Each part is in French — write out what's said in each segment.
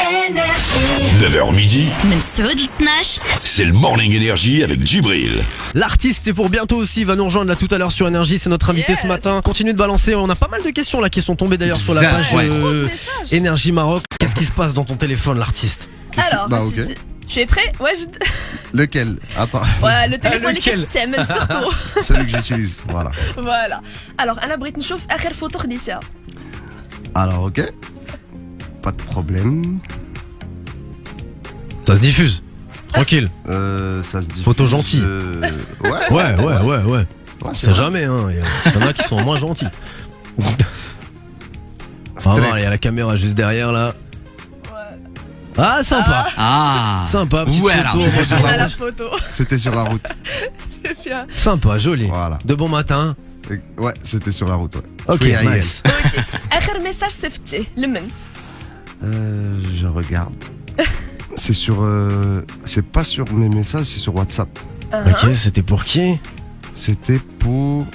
9h midi, من 9 ل 12. c'est le Morning Energy avec Djibril. L'artiste est pour bientôt aussi, il va nous rejoindre là tout à l'heure sur Énergie, c'est notre invité ce matin. Continue de balancer, on a pas mal de questions là qui sont tombées d'ailleurs sur la page Énergie Maroc. Qu'est-ce qui se passe dans ton téléphone, l'artiste? Alors, Bah, ok. tu es prêt? Ouais, Lequel? Attends, ouais, le téléphone lequel اللي كتستعمل surtout. celui que j'utilise. Voilà. Voilà. Alors, أنا بغيت نشوف آخر فوتو خديتها. Alors, ok. Pas de problème. Ça se diffuse. Tranquille. Ça se dit. Photo gentil. Ouais. Ouais. On c'est sait vrai. jamais, hein. Il y en a qui sont moins gentils. On va voir, il y a la caméra juste derrière là. Ah, sympa. Sympa, petite Ouais, photo. alors, c'était sur À la la route. photo. C'était sur la route. C'est bien. Sympa, joli. Voilà. De bon matin. Ouais, c'était sur la route. Ouais. Ok, Oui, aïe, nice. آخر ميساج صيفطتيه لمن؟ Je regarde. C'est sur. C'est pas sur mes messages, c'est sur WhatsApp. Ok, c'était pour qui? C'était pour.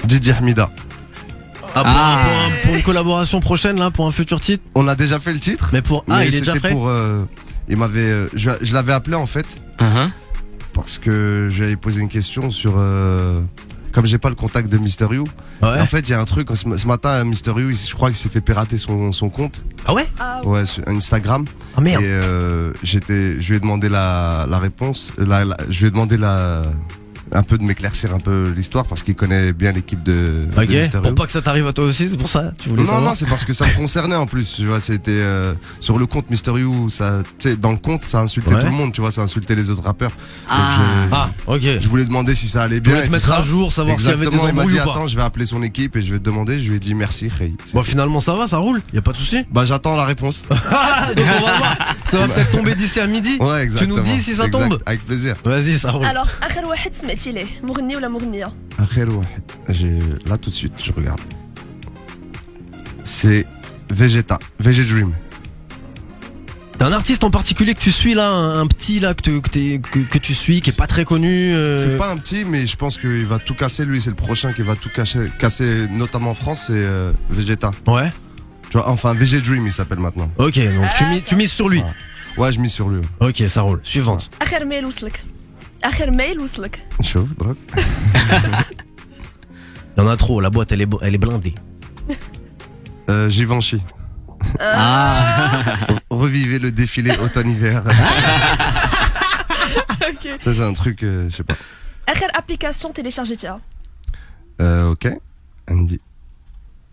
Didi Hamida. Pour une collaboration prochaine là, pour un futur titre. On a déjà fait le titre. Mais pour Mais il est déjà c'était prêt. pour. Il m'avait. Je l'avais appelé en fait. Parce que je lui avais posé une question sur. Comme j'ai pas le contact de Mister You. Ouais. En fait, il y a un truc. Ce matin, Mister You, je crois qu'il s'est fait pirater son compte. Ah ouais? Ah Ouais, sur Instagram. Ah merde. Et je lui ai demandé la réponse. Je lui ai demandé un peu de m'éclaircir un peu l'histoire parce qu'il connaît bien l'équipe de Mister Pour You. pas que ça t'arrive à toi aussi, c'est pour ça. Tu voulais Non, savoir. non, c'est parce que ça me concernait en plus. Tu vois, c'était sur le compte Mister You. Ça, tu sais, dans le compte, ça insultait Ouais. tout le monde. Tu vois, ça insultait les autres rappeurs. Ah, ok. Je voulais demander si ça allait Tu bien. voulais te et mettre tout ça. à jour, savoir s'il y avait des Exactement, il m'a embrouilles dit ou pas. attends, je vais appeler son équipe et je vais te demander. Je lui ai dit merci, Khay. Bon, finalement, ça va, ça roule. Y a pas de souci. Bah, j'attends la réponse. Donc, on va voir. Ça va peut-être tomber d'ici à midi. Ouais, exactement. Tu nous dis si ça Exact, tombe. Avec plaisir. Vas-y, ça roule. Alors, آخر واحد سمعتي ليه؟ مغني ولا مغنية؟ آخر واحد. Là tout de suite, je regarde. C'est Vegeta, Vegeta Dream. T'as un artiste en particulier que tu suis là, un petit là que tu suis, qui est pas très connu. C'est pas un petit, mais je pense qu'il va tout casser. Lui, c'est le prochain qui va tout casser, notamment en France, c'est Vegeta. Ouais. Tu vois, enfin Vegeta Dream, il s'appelle maintenant. Ok, donc tu mises sur lui. Ouais, je mise sur lui. Ok, ça roule. Suivante. آخر ميل وصلك. آخر ميل وصلك. Chaud, drogue. Il y en a trop. La boîte, elle est blindée. Givenchy. Revivez le défilé automne-hiver. Ok. Ça, c'est un truc, je sais pas. آخر application téléchargتيها. Ok. عندي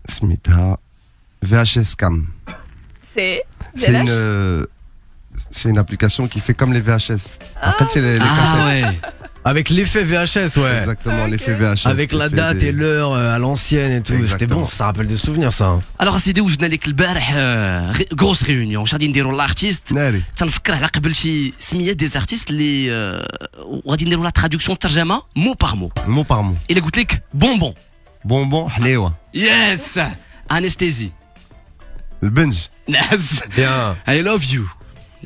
سميتها VHS Cam. C'est C'est une application qui fait comme les VHS. Après, les cassettes. ouais. Avec l'effet VHS, ouais. Exactement, l'effet VHS. Avec la date et l'heure à l'ancienne et tout. C'était Exactement. bon, ça rappelle des souvenirs, ça. hein. الوغ اسيدي وجدنا لك البارح غروس ريونيون واش غادي نديروا لارتيست ناري. تنفكر على قبل شي سميه دي زارتيست اللي وغادي نديروا لا ترادكسيون الترجمه مو باغ مو Mot par mot. الا قلت لك بونبون Bonbon, حليوة. يس انستيزي البنج. نعس Bien. اي لاف يو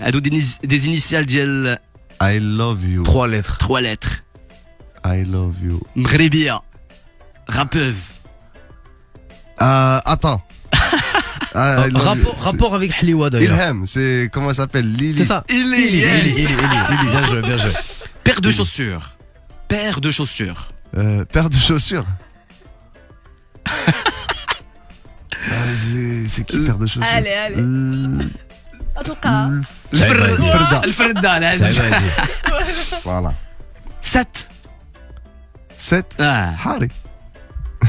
هادو دي انيسيال ديال I love you. 3 lettres. 3 لتر I love you. مغربيه رابوز Attends. I love you. Rapport avec Hliwa d'ailleurs. Ilham, c'est comment elle s'appelle? Lily. C'est ça. Ili. Bien joué. paire de chaussures paire de chaussures Paire de chaussures. C'est qui paire de chaussures? Allez. أتوقع. الفردة. الفردة Ça العز va dire. Voilà. 7 7. حاري.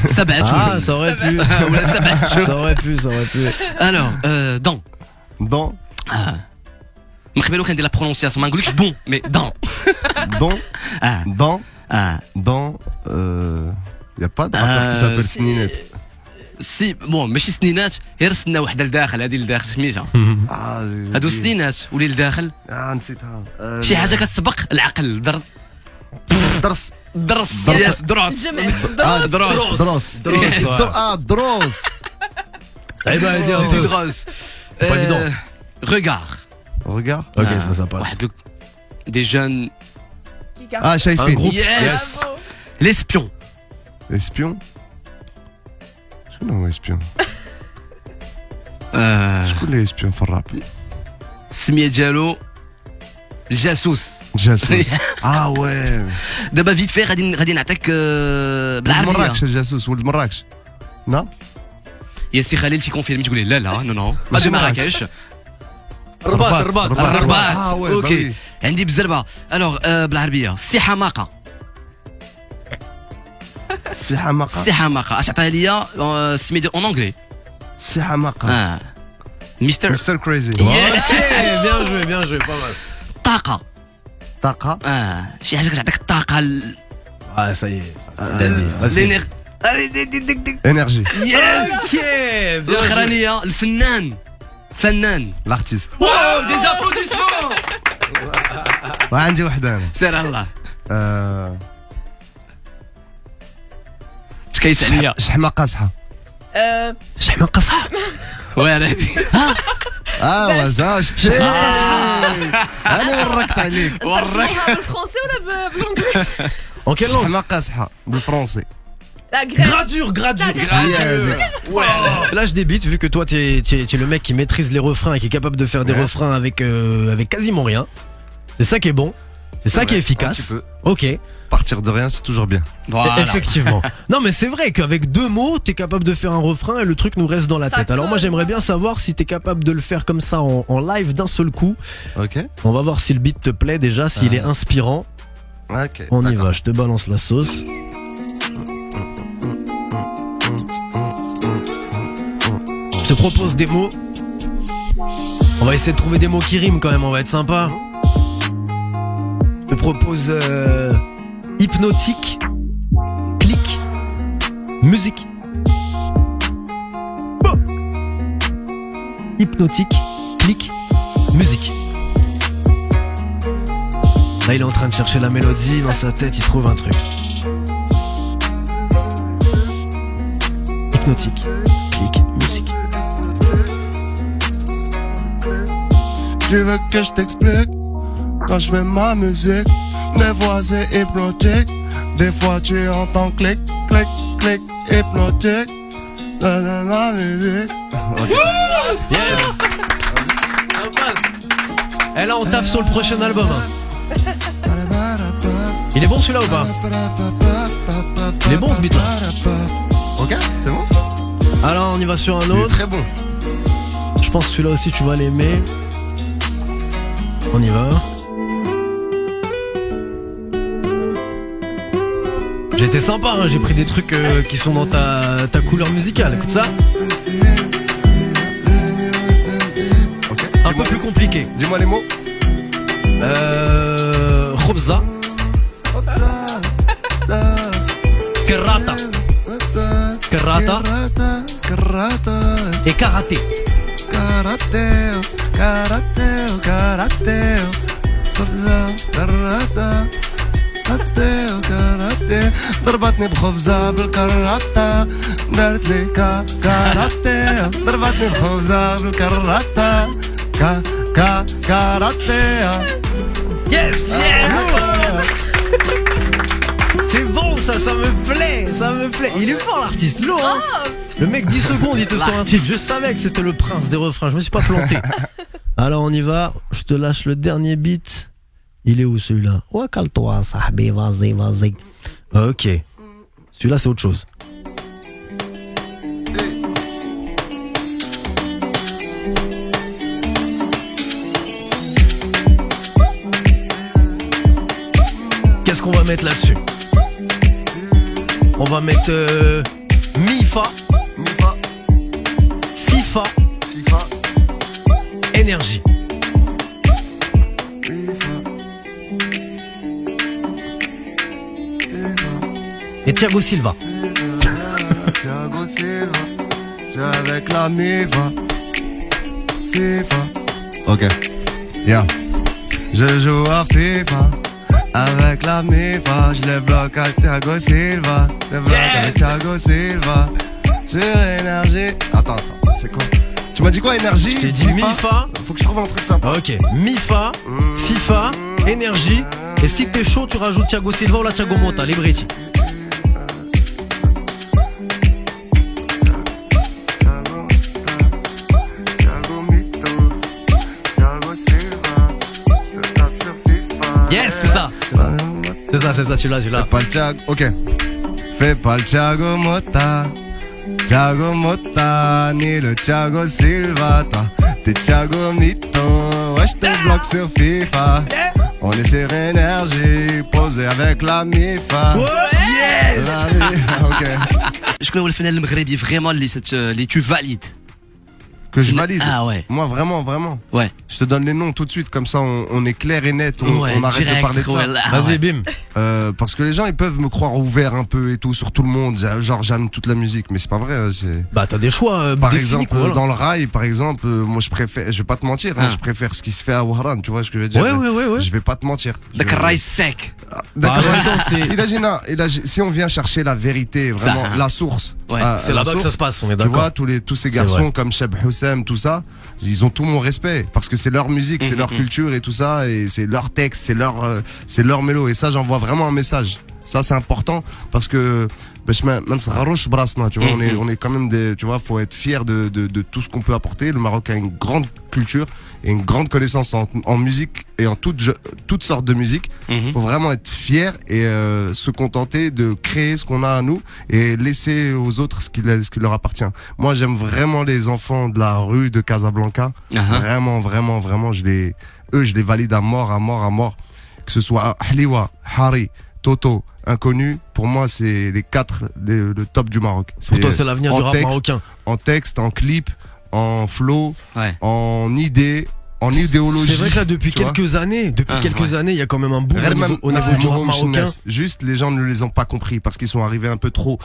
7 Ah, ça aurait pu. ولا 7 Ça aurait pu. alors dents Dans. من قبل كندير لا برونونسياسيون ما نقولكش بون مي دون Dans. Dans. اه Dans. Y a pas de rappeur qui s'appelle Sninette. سي بون ماشي سنينات غير سنه وحده لداخل هذه لداخل سميتها هادو سنينات ولي لداخل نسيتها. شي حاجه كتسبق العقل درس. درس درس. يس دروس جمع. دروس دروس. دروس. Ça va dire. دي دروس pas évident. regard Regarde. Ok, ça passe. واحد دي جون Ah, Shaifin. Un groupe. Yes. L'espion. Espion. Je non, espion. شكون اللي يسبيون في الراب؟ السميه ديالو الجاسوس. جاسوس. وي. دابا فيت في غادي نعطيك ولد بالعربيه. مراكش الجاسوس ولد مراكش. نعم. يا سي خليل تيكونفيرمي تقول لي لا لا نو نو ماشي غادي مراكش. الرباط. الرباط. وي، اوكي باوي. عندي بزربه. الوغ بالعربيه السي حماقه. سي حماقه. السي حماقه اش عطيها ليا السميه ديال اون انجلي. سي حماقه. مستر مستر كريزي. bien joué, pas mal. طاقه. طاقه. شي حاجه كتعطيك الطاقه Ah, ça y est. لينير. انرجي. Ok, bien joué. الاخرانيه الفنان. فنان. لارتيست. واو دي زابلوديسمون. وعندي وحده انا. سير الله تكيس عليا. شحمه قاصحه. شحمة قصح. وين هادي وزا شتي. انا وركت عليك. ترجموها بالفرنسي ولا بالانجلي؟ En quelle langue? شحمه قاصحه بالفرنسي. لا Grèce. Gradure. Là je débite vu que toi t'es le mec qui maîtrise les refrains et qui est capable de faire des refrains avec quasiment rien. C'est ça qui est bon. C'est ça qui est efficace. Un petit peu. Ok. Partir de rien, c'est toujours bien. Voilà. Effectivement. Non mais c'est vrai qu'avec 2 mots t'es capable de faire un refrain et le truc nous reste dans la Ça tête. Alors moi colle. j'aimerais bien savoir si t'es capable de le faire comme ça en live d'un seul coup. Ok. On va voir si le beat te plaît déjà, s'il est inspirant. Ok. On y d'accord. va, je te balance la sauce. Je te propose des mots. On va essayer de trouver des mots qui riment quand même, on va être sympa. Je te propose hypnotique, clic, musique. Bon. Hypnotique, clic, musique. Là il est en train de chercher la mélodie, dans sa tête il trouve un truc. Hypnotique, clic, musique. Tu veux que je t'explique? Quand je fais ma musique, des fois c'est hypnotique, des fois tu entends clic, clic, clic, hypnotique. Dans la musique. Yes. Ça passe. Et là on taffe sur le prochain album hein. Il est bon celui-là ou pas? Il est bon ce beat là. Ok, c'est bon. Alors on y va sur un Il est autre. très bon. Je pense que celui-là aussi tu vas l'aimer. On y va. J'ai été sympa hein, j'ai pris des trucs qui sont dans ta couleur musicale. Écoute ça. Ok. Un peu plus compliqué. Dis-moi les mots. Khobza, Karata, Karata Karate. et karaté. Karate. Karate. Karate. Karate. كاراتيه ضربتني بخبزة بالكراتة دارت لي كاراتيه ضربتني بخبزة بالكراتة كاراتيه. Yes, c'est bon ça me plaît, Il est fort l'artiste, lourd hein. Le mec 10 secondes il te sort un titre. Je savais que c'était le prince des refrains, je me suis pas planté. Alors on y va, je te lâche le dernier beat. Il est où celui-là? Ouais, calme-toi, sahbi, vas-y. Ok. Celui-là, c'est autre chose. Qu'est-ce qu'on va mettre là-dessus? On va mettre Mifa, FIFA, Énergie. Et Thiago Silva. Thiago Silva, j'ai avec la Miva, FIFA. Ok, yeah. Je joue à FIFA avec la Mifa, je les bloque à Thiago Silva, je bloque avec Thiago Silva. Sur énergie. Attends, c'est quoi? Tu m'as dit quoi, énergie? Je t'ai dit Mifa. Faut que je trouve un truc sympa. Ok, Mifa, FIFA, Énergie. Et si t'es chaud, tu rajoutes Thiago Silva ou la Thiago Motta, les Briti. tu l'as. Fais pas le Thiago, ok. Fais pas le Thiago Motta. Thiago Motta, ni le Thiago Silva, toi. T'es Thiago Mito, ouais, j'te bloque sur FIFA. On est sur énergie, posé avec la MIFA. Yes. Ok. شكون هو الفنان المغربي فريمون اللي tu valides Que je valide. Ah ouais. Moi, vraiment. Ouais. Je te donne les noms tout de suite, comme ça on est clair et net, on arrête direct, de parler de ça. ouais, là, Vas-y, ouais. bim. Parce que les gens ils peuvent me croire ouvert un peu et tout sur tout le monde, genre j'aime toute la musique, mais c'est pas vrai. Bah, t'as des choix Par définis, exemple, quoi, voilà. dans le rail, par exemple, moi je préfère, je vais pas te mentir, hein, Ah. je préfère ce qui se fait à Wahran, tu vois ce que je veux dire. Ouais. Je vais pas te mentir. داك الراي sec. D'accord. Bah, en même temps, c'est- Si on vient chercher la vérité, vraiment, Ça. la source. Ouais, C'est là-bas que ça se passe, on est Tu vois, d'accord. tous ces C'est garçons vrai. comme Cheb Houssem, tout ça, ils ont tout mon respect parce que c'est leur musique, c'est leur culture et tout ça, et c'est leur texte, c'est leur mélo. Et ça, j'envoie vraiment un message. Ça, c'est important parce que tu vois, on est quand même des, tu vois, faut être fier de tout ce qu'on peut apporter. Le Maroc a une grande culture et une grande connaissance en musique et en toutes sortes de musique. Faut vraiment être fier et se contenter de créer ce qu'on a à nous et laisser aux autres ce qui leur appartient. Moi, j'aime vraiment les enfants de la rue de Casablanca. Vraiment, je les valide à mort. Que ce soit Hliwa, Hari, Toto, Inconnu, pour moi, c'est les quatre, le top du Maroc. Pour toi, c'est l'avenir en du rap texte, marocain. En texte, en clip, en flow, Ouais. en idée, en idéologie. C'est vrai que là, depuis tu vois. quelques années, il y a quand même un boom au niveau du rap marocain. Juste, les gens ne les ont pas compris parce qu'ils sont arrivés un peu trop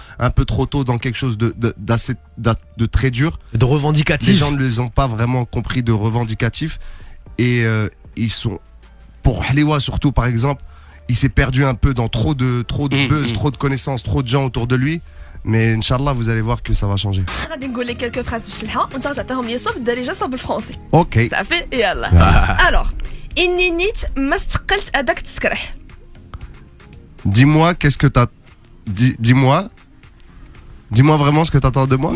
tôt dans quelque chose de très dur. De revendicatif. Les gens ne les ont pas vraiment compris de revendicatif et ils sont, pour Hliwa surtout par exemple, il s'est perdu un peu dans trop de buzz, trop de connaissances, trop de gens autour de lui. Mais Inch'Allah, vous allez voir que ça va changer. غادي نقول لك quelques phrases بالشلحه وانت غتعطيهم لي صوب بالدارجه صوب بالفرنسي Ok. صافي يلا الوغ اني نيت ما استقلت هذاك تسكرح Dis-moi, qu'est-ce que t'as... Dis-moi vraiment ce que t'attends de moi.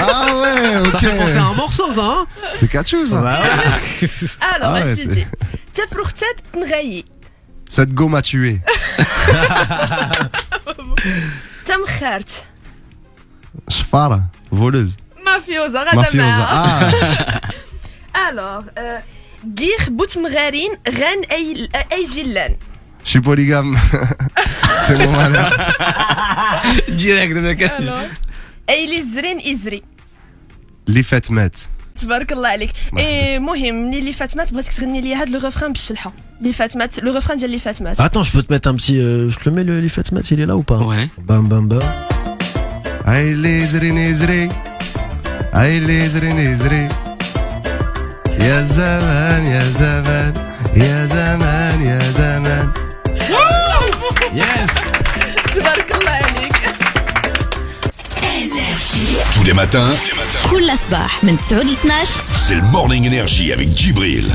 Ah ouais, ok. Ça fait penser à un morceau, ça, hein. C'est catchou, ça. Bah ouais. الوغ ouais, اسيدي تفرختات تنغايي Cette go m'a tué. تمخارت Shfara, voleuse. مافيوزا غدا Mafiosa. معاها Ah, الوغ كيخ بوت مغارين غان اي زلان je suis polygame. C'est mon malheur. Direct دابا كان الوغ اي لي زرين ازري Les fêtes mettent. تبارك الله عليك اي مهم ملي اللي فاتمات بغيتك تغني لي هاد لو ريفران بالشلحه اللي فاتمات لو ريفران ديال اللي فاتمات Attends, je peux te mettre un petit. Je te le mets, le Fatmat, il est là ou pas? Ouais. Bam, bam, bam. Aïe les zri. Aïe les zri. Ya zaman, ya zaman. Ya zaman, ya zaman. Yes! تبارك الله عليك Tous les matins, كل صباح من 9 ل 12 c'est le Morning Energy avec Djibril.